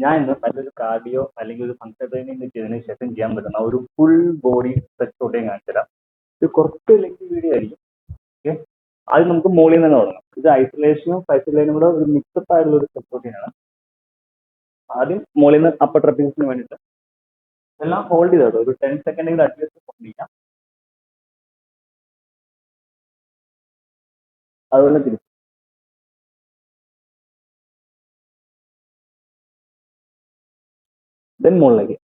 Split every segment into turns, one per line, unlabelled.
ഞാൻ ഇന്ന് നല്ലൊരു കാർഡിയോ അല്ലെങ്കിൽ ഒരു ഫങ്ഷൻ ട്രെയിനിങ് ചെയ്തതിന് ശേഷം ചെയ്യാൻ പറ്റുന്ന ഒരു ഫുൾ ബോഡി സ്ട്രെച്ച് റൂട്ടീൻ കാണിച്ചു തരാം. ഇത് കുറച്ച് ലെങ്ത് വീഡിയോ ആയിരിക്കും. ഓക്കെ, അത് നമുക്ക് മുകളിൽ നിന്ന് തന്നെ തുടങ്ങാം. ഇത് ഐസൊലേഷനും ഫൈസൊലേഷനും കൂടെ ഒരു മിക്സപ്പ് ആയിട്ടുള്ള ഒരു സ്ട്രെച്ച് റൂട്ടീനാണ്. ആദ്യം മുകളിൽ നിന്ന് അപ്പർ ട്രപ്പീസിന് വേണ്ടിയിട്ട് എല്ലാം ഹോൾഡ് ചെയ്തോ, ഒരു 10 സെക്കൻഡെങ്കിലും അറ്റ്ലീസ്റ്റ് ഹോൾഡ് ചെയ്യാം. അതുപോലെ തിരിച്ചു. ദെൻ മുകളിലേക്ക്.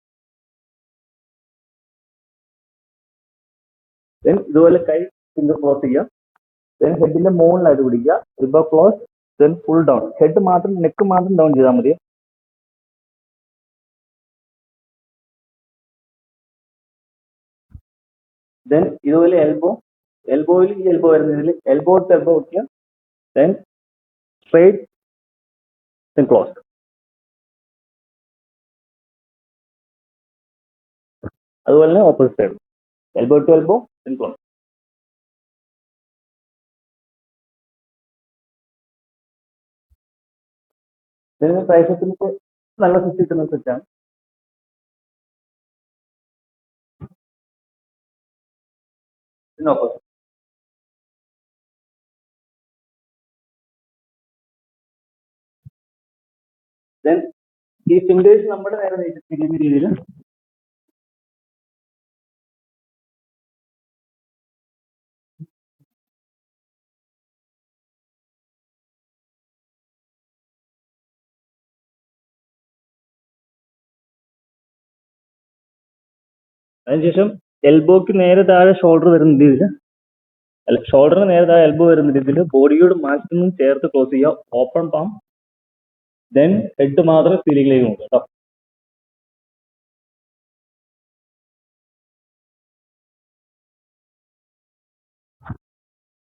ദെൻ ഇതുപോലെ കൈ ഫിംഗർ ക്ലോസ് ചെയ്യുക. ദെൻ ഹെഡിന്റെ മുകളിലായിട്ട് പിടിക്കുക. റിബർ close. Then full down. Head മാത്രം, നെക്ക് മാത്രം ഡൗൺ ചെയ്താൽ മതി. ദെൻ ഇതുപോലെ എൽബോയിൽ ഈ എൽബോ വരുന്നതിൽ എൽബോ ടു എൽബോ വയ്ക്കുക. Then straight, then close. അതുപോലെ തന്നെ opposite side elbow to elbow, then close. ഇതിന് ട്രൈസെപ്സിന് നല്ല സ്വിച്ച് കിട്ടുന്ന സ്വിച്ചാണ്. ഇതിന് ഓപ്പോസിറ്റ്. ദെൻ ഈ ഫിംഗേഴ്സ് നമ്മുടെ നേരെ തിരിയുന്ന രീതിയിൽ അതിനുശേഷം എൽബോക്ക് നേരെ താഴെ ഷോൾഡർ വരുന്ന രീതിയിൽ, അല്ല ഷോൾഡറിന് നേരെ താഴെ എൽബോ വരുന്ന രീതിയിൽ ബോഡിയോട് മാക്സിമം ചേർത്ത് ക്ലോസ് ചെയ്യുക. Open palm. ദെൻ ഹെഡ് മാത്രം സീലിംഗിലേക്ക് നോക്കുക കേട്ടോ.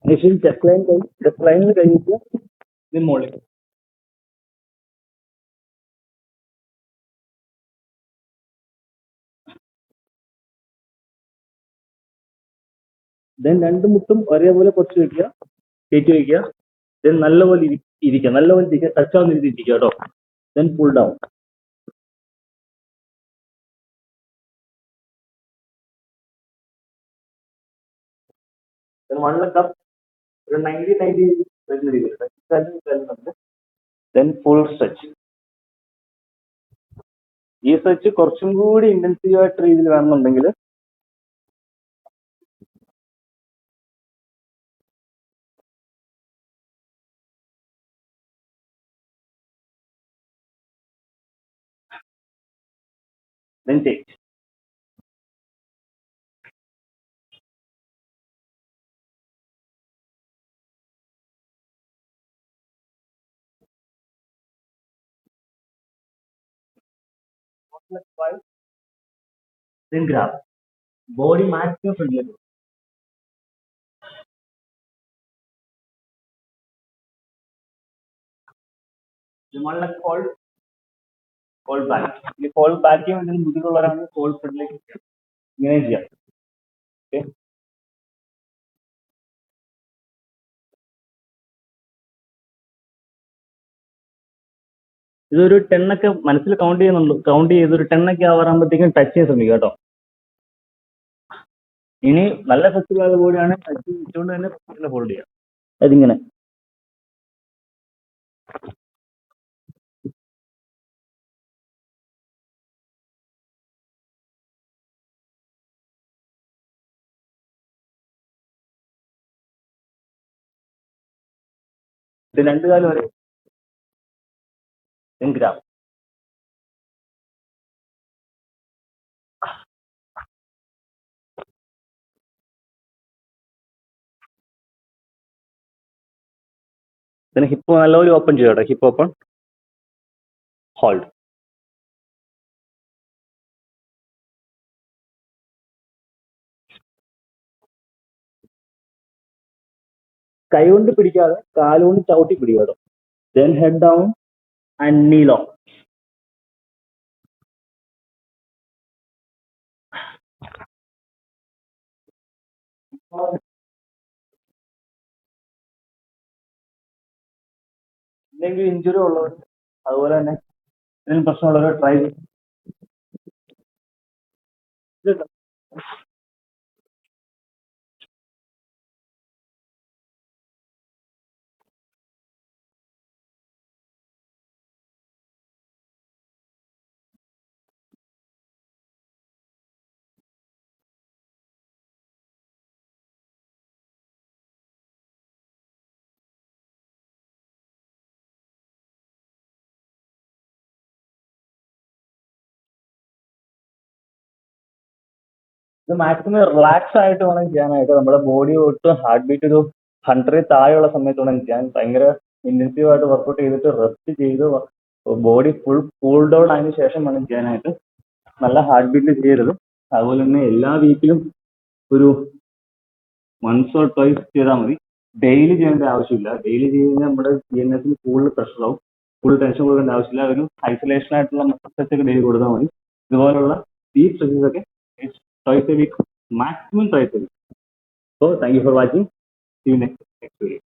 അതിനുശേഷം ചെസ്റ്റ് ലൈനിൽ കഴിഞ്ഞിട്ട് ഇതിന് മുകളിൽ. ദെൻ രണ്ട് മുട്ടും ഒരേപോലെ കുറച്ച് വെക്കുക, കയറ്റി വയ്ക്കുക. ദെൻ നല്ലപോലെ ഇരിക്കുക, നല്ലപോലെ ഇരിക്കുക, ടച്ച് ആവുന്ന രീതി ഇരിക്കുക കേട്ടോ. Then pull down. Then 1 leg up, ഒരു 90 വരുന്ന രീതിയിൽ. Then full stretch. ഈ സ്ട്രെച്ച് കുറച്ചും കൂടി ഇന്റൻസീവ് ആയിട്ട് രീതിയിൽ വേണമെന്നുണ്ടെങ്കിൽ then change. Then grab. Body maximum front leg. Then 1 leg fold back. ഈ ഫോൾഡ് ബാക്ക് ചെയ്യാൻ വേണ്ടി ബുദ്ധിമുട്ടുള്ളവരാണ് ഫോൾഡ് ഫ്രണ്ടിലേക്ക് ഇങ്ങനെ ചെയ്യാം. ഓക്കെ, ഇതൊരു 10 ഒക്കെ മനസ്സിൽ കൗണ്ട് ചെയ്ത് ഒരു 10 ഒക്കെ ആവാറാകുമ്പോഴത്തേക്കും ടച്ച് ചെയ്യാൻ ശ്രമിക്കുക കേട്ടോ. ഇനി നല്ല ഫെസ്റ്റിവൽ കൂടിയാണ് ടച്ച് വെച്ചുകൊണ്ട് തന്നെ ഫോൾഡ് ചെയ്യാം. അതിങ്ങനെ ഇത് 2 കാലം വരെ. Then grab. Then ഹിപ്പ് നല്ലപോലെ ഓപ്പൺ ചെയ്യട്ടോ. Hip open, hold. കൈ കൊണ്ട് പിടിക്കാതെ കാലുകൊണ്ട് ചവിട്ടി പിടിക്കുക. Then head down and knee lock. എന്തെങ്കിലും ഇഞ്ചുറി ഉള്ളവർ അതുപോലെ തന്നെ എന്തെങ്കിലും പ്രശ്നമുള്ളവർ ട്രൈ ഇത് മാക്സിമം റിലാക്സ് ആയിട്ട് വേണം ചെയ്യാനായിട്ട്. നമ്മുടെ ബോഡി ഒട്ടും ഹാർട്ട് ബീറ്റ് ഒരു 100 താഴെയുള്ള സമയത്ത് വേണം ചെയ്യാൻ. ഭയങ്കര ഇന്റൻസീവ് ആയിട്ട് വർക്കൗട്ട് ചെയ്തിട്ട് റെസ്റ്റ് ചെയ്ത് ബോഡി ഫുൾ കൂൾ ഡൗൺ ആയതിനു ശേഷം വേണം ചെയ്യാനായിട്ട്. നല്ല ഹാർട്ട് ബീറ്റിൽ ചെയ്യരുത്. അതുപോലെ തന്നെ എല്ലാ വീക്കിലും ഒരു വൺസ് ഓർ ട്വൈസ് ചെയ്താൽ മതി. ഡെയിലി ചെയ്യേണ്ട ആവശ്യമില്ല. ഡെയിലി ചെയ്ത് കഴിഞ്ഞാൽ നമ്മുടെ CNS കൂടുതൽ പ്രഷറാവും, കൂടുതൽ ടെൻഷൻ കൊടുക്കേണ്ട ആവശ്യമില്ല. ഒരു ഐസൊലേഷൻ ആയിട്ടുള്ള മസാജ് ഒക്കെ ഡെയിലി കൊടുത്താൽ മതി. ഇതുപോലുള്ള ഈ സ്ട്രെച്ചസ് ഒക്കെ twice a week, maximum twice a week. So thank you for watching. See you next video.